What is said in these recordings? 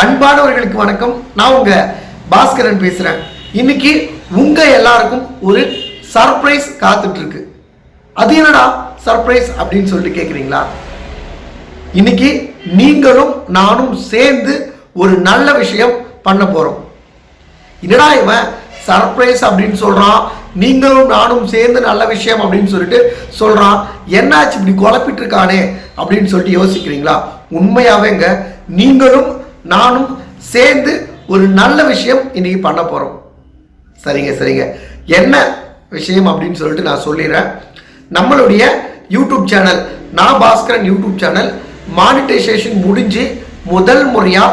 அன்பானவர்களுக்கு வணக்கம். நான் உங்க பாஸ்கரன் பேசுறேன். இன்னைக்கு உங்க எல்லாருக்கும் ஒரு சர்ப்ரைஸ் காத்துட்டு இருக்கு. அது என்னடா சர்ப்ரைஸ் அப்படின்னு சொல்லிட்டு கேக்குறீங்களா? இன்னைக்கு நீங்களும் நானும் சேர்ந்து ஒரு நல்ல விஷயம் பண்ண போறோம். என்னடா இவன் சர்ப்ரைஸ் அப்படின்னு சொல்றான், நீங்களும் நானும் சேர்ந்து நல்ல விஷயம் அப்படின்னு சொல்லிட்டு சொல்றான், என்னாச்சு இப்படி குழப்பிட்டு இருக்கானே அப்படின்னு சொல்லிட்டு யோசிக்கிறீங்களா? உண்மையாவேங்க நீங்களும் நானும் சேர்ந்து ஒரு நல்ல விஷயம் இன்னைக்கு பண்ண போறோம். சரிங்க, என்ன விஷயம் அப்படின்னு சொல்லிட்டு நான் சொல்லிடுறேன். நம்மளுடைய யூடியூப் சேனல் நான் பாஸ்கரன் யூடியூப் சேனல் மானிட்டைசேஷன் முடிஞ்சு முதல் முறையா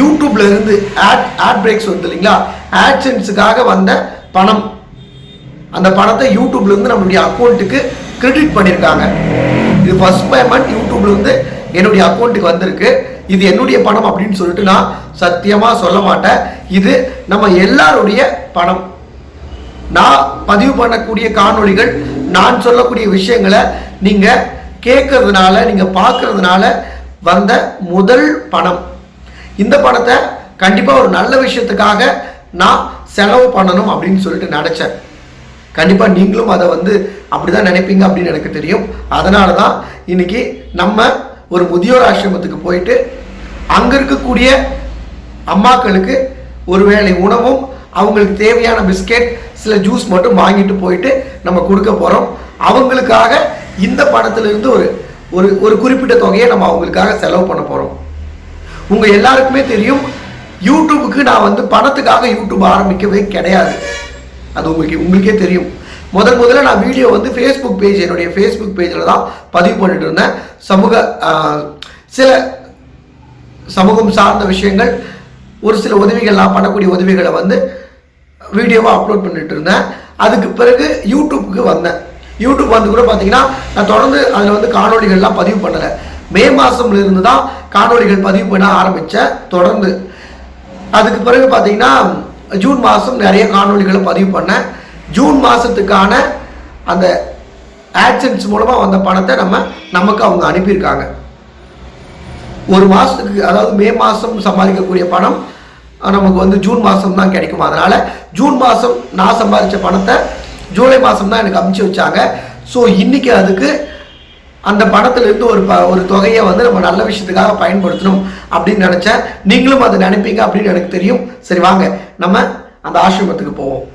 யூடியூப்ல இருந்து ஆட் பிரேக்ஸ் வந்து இல்லைங்களா, ஆட்சென்ஸுக்காக வந்த பணம், அந்த பணத்தை யூடியூப்ல இருந்து நம்மளுடைய அக்கௌண்ட்டுக்கு கிரெடிட் பண்ணியிருக்காங்க. இது ஃபர்ஸ்ட் பேமெண்ட் யூடியூப்ல இருந்து என்னுடைய அக்கௌண்ட்டுக்கு வந்திருக்கு. இது என்னுடைய பணம் அப்படின்னு சொல்லிட்டு நான் சத்தியமா சொல்ல மாட்டேன். இது நம்ம எல்லாருடைய பணம். நான் பதிவு பண்ணக்கூடிய காணொளிகள், நான் சொல்லக்கூடிய விஷயங்களை நீங்க கேட்கறதுனால, நீங்க பார்க்கறதுனால வந்த முதல் பணம். இந்த பணத்தை கண்டிப்பா ஒரு நல்ல விஷயத்துக்காக நான் செலவு பண்ணணும் அப்படின்னு சொல்லிட்டு நினைச்சேன். கண்டிப்பா நீங்களும் அதை அப்படிதான் நினைப்பீங்க அப்படின்னு எனக்கு தெரியும். அதனால தான் இன்னைக்கு நம்ம ஒரு முதியோர் ஆசிரமத்துக்கு போயிட்டு அங்க இருக்கக்கூடிய அம்மாக்களுக்கு ஒருவேளை உணவும் அவங்களுக்கு தேவையான பிஸ்கெட் சில ஜூஸ் மட்டும் வாங்கிட்டு போயிட்டு நம்ம கொடுக்க போறோம். அவங்களுக்காக இந்த பணத்திலிருந்து ஒரு ஒரு ஒரு குறிப்பிட்ட தொகையை நம்ம அவங்களுக்காக செலவு பண்ண போறோம். உங்க எல்லாருக்குமே தெரியும், யூடியூபுக்கு நான் பணத்துக்காக யூடியூப் ஆரம்பிக்கவே கிடையாது. அது உங்களுக்கே தெரியும். முதல்ல நான் வீடியோ ஃபேஸ்புக் பேஜ், என்னுடைய ஃபேஸ்புக் பேஜில் தான் பதிவு பண்ணிட்டு இருந்தேன். சில சமூகம் சார்ந்த விஷயங்கள், ஒரு சில உதவிகள், நான் பண்ணக்கூடிய உதவிகளை வீடியோவாக அப்லோட் பண்ணிட்டு இருந்தேன். அதுக்கு பிறகு யூடியூப்புக்கு வந்தேன். யூடியூப் கூட பார்த்தீங்கன்னா நான் தொடர்ந்து அதில் காணொலிகள்லாம் பதிவு பண்ணலை. மே மாதம்ல இருந்து தான் காணொலிகள் பதிவு பண்ண ஆரம்பித்தேன் தொடர்ந்து. அதுக்கு பிறகு பார்த்தீங்கன்னா ஜூன் மாதம் நிறைய காணொலிகளை பதிவு பண்ணேன். ஜூன் மாதத்துக்கான அந்த ஆட்சென்ஸ் மூலமாக வந்த பணத்தை நமக்கு அவங்க அனுப்பியிருக்காங்க. ஒரு மாதத்துக்கு, அதாவது மே மாதம் சம்பாதிக்கக்கூடிய பணம் நமக்கு ஜூன் மாதம் தான் கிடைக்கும். அதனால் ஜூன் மாதம் நான் சம்பாதிச்ச பணத்தை ஜூலை மாதம் தான் எனக்கு அனுப்பிச்சு வச்சாங்க. ஸோ இன்னைக்கு அதுக்கு அந்த பணத்திலிருந்து ஒரு தொகையை நம்ம நல்ல விஷயத்துக்காக பயன்படுத்தணும் அப்படின்னு நினச்சேன். நீங்களும் அதை நினைப்பீங்க அப்படின்னு எனக்கு தெரியும். சரி, வாங்க நம்ம அந்த ஆசிரமத்துக்கு போவோம்.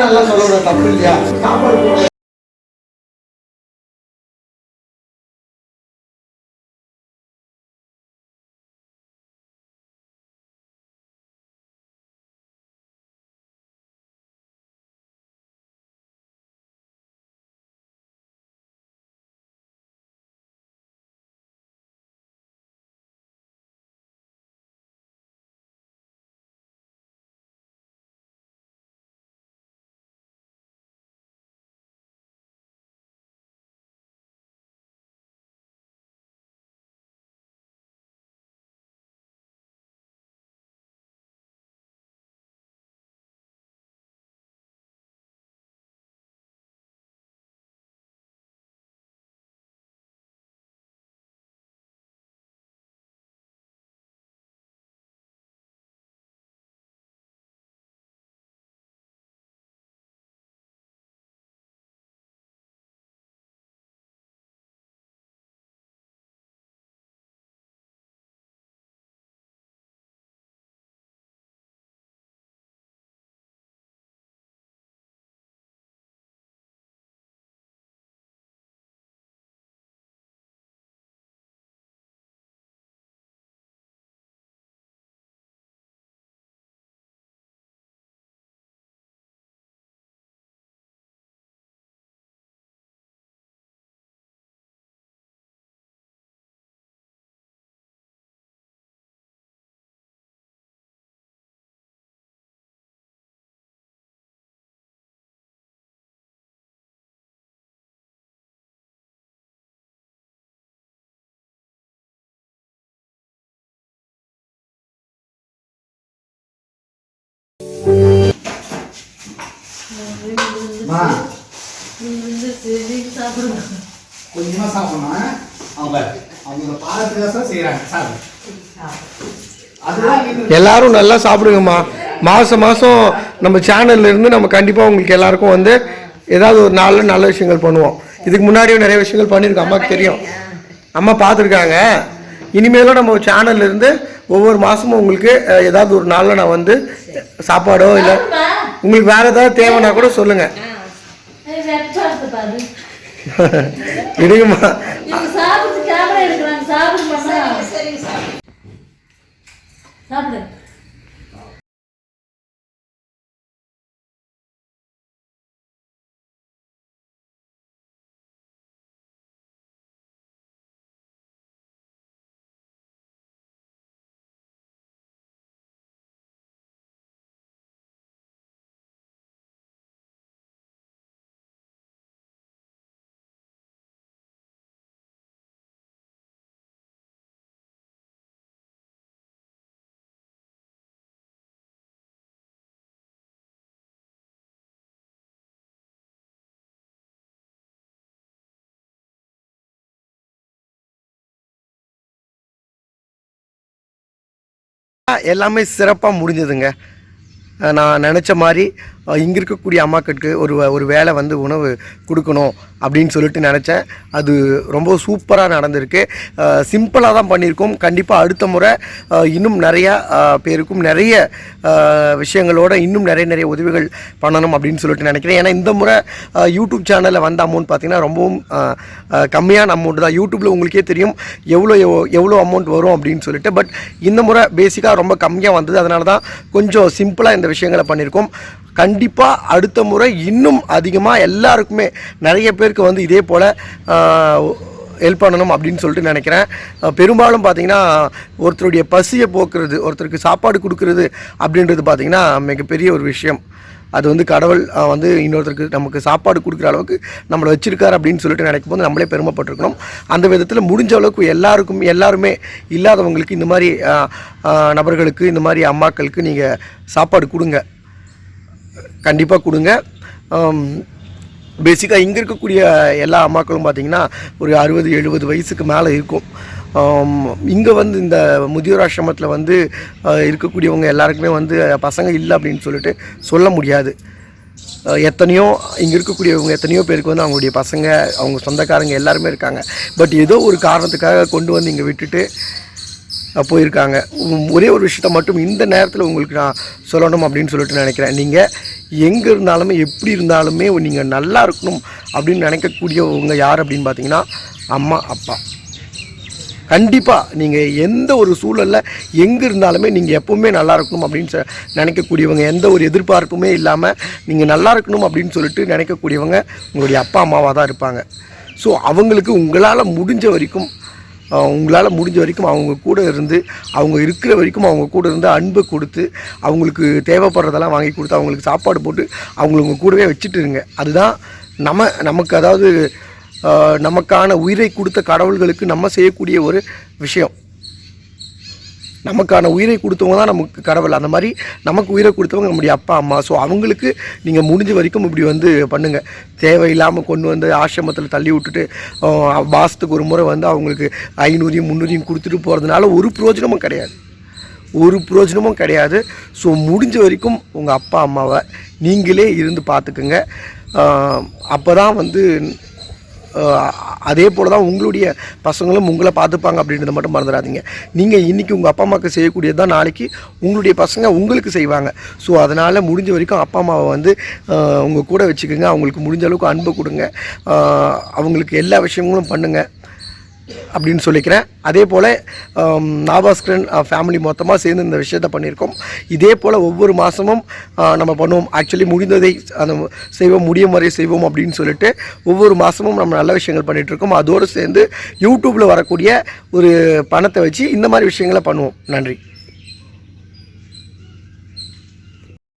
நல்லா சொல்ல தப்பு இல்லையா? சாப்பாடு கொஞ்சமா சாப்பிடணும். அவங்க பார்த்து செய்யறாங்க. எல்லாரும் நல்லா சாப்பிடுங்கம்மா. மாதம் நம்ம சேனல்ல இருந்து நம்ம கண்டிப்பாக உங்களுக்கு எல்லாருக்கும் வந்து ஏதாவது ஒரு நாளில் நல்ல விஷயங்கள் பண்ணுவோம். இதுக்கு முன்னாடியும் நிறைய விஷயங்கள் பண்ணியிருக்கோம். அம்மாவுக்கு தெரியும், அம்மா பார்த்துருக்காங்க. இனிமேலும் நம்ம சேனல்ல இருந்து ஒவ்வொரு மாதமும் உங்களுக்கு ஏதாவது ஒரு நாளில் நான் வந்து சாப்பாடோ இல்லை உங்களுக்கு வேறு ஏதாவது தேவைன்னா கூட சொல்லுங்கள். விடுங்கம்மா. எல்லாமே சிறப்பாக முடிஞ்சதுங்க. நான் நினச்ச மாதிரி இங்கே இருக்கக்கூடிய அம்மாக்களுக்கு ஒரு வேளை வந்து உணவு கொடுக்கணும் அப்படின்னு சொல்லிட்டு நினச்சேன். அது ரொம்ப சூப்பராக நடந்திருக்கு. சிம்பிளாக தான் பண்ணியிருக்கோம். கண்டிப்பாக அடுத்த முறை இன்னும் நிறையா பேருக்கும் நிறைய விஷயங்களோட இன்னும் நிறைய உதவிகள் பண்ணணும் அப்படின்னு சொல்லிட்டு நினைக்கிறேன். ஏன்னா இந்த முறை யூடியூப் சேனலில் வந்த அமௌண்ட் பார்த்திங்கன்னா ரொம்பவும் கம்மியான அமௌண்ட் தான். யூடியூப்பில் உங்களுக்கே தெரியும் எவ்வளோ அமௌண்ட் வரும் அப்படின்னு சொல்லிட்டு. பட் இந்த முறை பேசிக்காக ரொம்ப கம்மியாக வந்தது. அதனால தான் கொஞ்சம் சிம்பிளாக இந்த விஷயங்களை பண்ணியிருக்கோம். கண்டிப்பாக அடுத்த முறை இன்னும் அதிகமாக எல்லாருக்குமே நிறைய பேருக்கு வந்து இதே போல் ஹெல்ப் பண்ணணும் அப்படின்னு சொல்லிட்டு நினைக்கிறேன். பெரும்பாலும் பார்த்திங்கன்னா ஒருத்தருடைய பசியை போக்குறது, ஒருத்தருக்கு சாப்பாடு கொடுக்குறது அப்படின்றது பார்த்திங்கன்னா மிகப்பெரிய ஒரு விஷயம். அது வந்து கடவுள் வந்து இன்னொருத்தருக்கு நமக்கு சாப்பாடு கொடுக்குற அளவுக்கு நம்மளை வச்சுருக்காரு அப்படின்னு சொல்லிட்டு நினைக்கும் போது நம்மளே பெருமைப்பட்டிருக்கணும். அந்த விதத்தில் முடிஞ்ச அளவுக்கு எல்லாருமே இல்லாதவங்களுக்கு இந்த மாதிரி நபர்களுக்கு, இந்த மாதிரி அம்மாக்களுக்கு நீங்கள் சாப்பாடு கொடுங்க, கண்டிப்பாக கொடுங்க. பேசிக்காக இங்கே இருக்கக்கூடிய எல்லா அம்மாக்களும் பார்த்திங்கன்னா ஒரு 60-70 வயசுக்கு மேலே இருக்கும். இங்கே வந்து இந்த முதியோர் ஆசிரமத்தில் வந்து இருக்கக்கூடியவங்க எல்லாருக்குமே வந்து பசங்க இல்லை அப்படின்னு சொல்லிட்டு சொல்ல முடியாது. எத்தனையோ இங்கே இருக்கக்கூடியவங்க எத்தனையோ பேருக்கு வந்து அவங்களுடைய பசங்க, அவங்க சொந்தக்காரங்க எல்லாருமே இருக்காங்க. பட் ஏதோ ஒரு காரணத்துக்காக கொண்டு வந்து இங்கே விட்டுட்டு போயிருக்காங்க. ஒரே ஒரு விஷயத்த மட்டும் இந்த நேரத்தில் உங்களுக்கு நான் சொல்லணும் அப்படின்னு சொல்லிட்டு நினைக்கிறேன். நீங்கள் எங்கே இருந்தாலுமே எப்படி இருந்தாலுமே நீங்கள் நல்லா இருக்கணும் அப்படின்னு நினைக்கக்கூடியவங்க யார் அப்படின்னு பார்த்தீங்கன்னா அம்மா அப்பா. கண்டிப்பாக நீங்கள் எந்த ஒரு சூழலில் எங்கே இருந்தாலுமே நீங்கள் எப்போவுமே நல்லா இருக்கணும் அப்படின்னு நினைக்கக்கூடியவங்க, எந்த ஒரு எதிர்பார்ப்புமே இல்லாமல் நீங்கள் நல்லா இருக்கணும் அப்படின்னு சொல்லிட்டு நினைக்கக்கூடியவங்க உங்களுடைய அப்பா அம்மாவாக தான் இருப்பாங்க. ஸோ அவங்களுக்கு உங்களால் முடிஞ்ச வரைக்கும் அவங்க கூட இருந்து, அவங்க இருக்கிற வரைக்கும் அவங்க கூட இருந்து அன்பை கொடுத்து, அவங்களுக்கு தேவைப்படுறதெல்லாம் வாங்கி கொடுத்து, அவங்களுக்கு சாப்பாடு போட்டு அவங்கள உங்கள் கூடவே வச்சுட்டு இருங்க. அதுதான் நமக்கு அதாவது நமக்கான உயிரை கொடுத்த கடவுள்களுக்கு நம்ம செய்யக்கூடிய ஒரு விஷயம். நமக்கான உயிரை கொடுத்தவங்க தான் நமக்கு கடவுள். அந்த மாதிரி நமக்கு உயிரை கொடுத்தவங்க நம்முடைய அப்பா அம்மா. ஸோ அவங்களுக்கு நீங்கள் முடிஞ்ச வரைக்கும் இப்படி பண்ணுங்கள். தேவையில்லாமல் கொண்டு வந்து ஆசிரமத்தில் தள்ளி விட்டுட்டு மாதத்துக்கு ஒரு முறை அவங்களுக்கு 500 300 கொடுத்துட்டு போகிறதுனால ஒரு பிரயோஜனமும் கிடையாது. ஸோ முடிஞ்ச வரைக்கும் உங்கள் அப்பா அம்மாவை நீங்களே இருந்து பார்த்துக்குங்க. அப்போ தான் அதே போல் தான் உங்களுடைய பசங்களும் உங்களை பார்த்துப்பாங்க அப்படின்றத மட்டும் மறந்துடாதீங்க. நீங்கள் இன்றைக்கி உங்கள் அப்பா அம்மாவுக்கு செய்யக்கூடியது தான் நாளைக்கு உங்களுடைய பசங்க உங்களுக்கு செய்வாங்க. ஸோ அதனால் முடிஞ்ச வரைக்கும் அப்பா அம்மாவை உங்கள் கூட வச்சுக்கோங்க. அவங்களுக்கு முடிஞ்ச அளவுக்கு அன்பை கொடுங்க. அவங்களுக்கு எல்லா விஷயங்களும் பண்ணுங்கள் அப்படின்னு சொல்லிக்கிறேன். அதே போல் நாபாஸ்கரன் ஃபேமிலி மொத்தமாக சேர்ந்து இந்த விஷயத்தை பண்ணியிருக்கோம். இதே போல் ஒவ்வொரு மாதமும் நம்ம பண்ணுவோம். ஆக்சுவலி முடிந்ததை செய்வோம், முடியும் வரை செய்வோம் அப்படின்னு சொல்லிட்டு ஒவ்வொரு மாதமும் நம்ம நல்ல விஷயங்கள் பண்ணிகிட்ருக்கோம். அதோடு சேர்ந்து யூடியூப்பில் வரக்கூடிய ஒரு பணத்தை வச்சு இந்த மாதிரி விஷயங்களை பண்ணுவோம். நன்றி.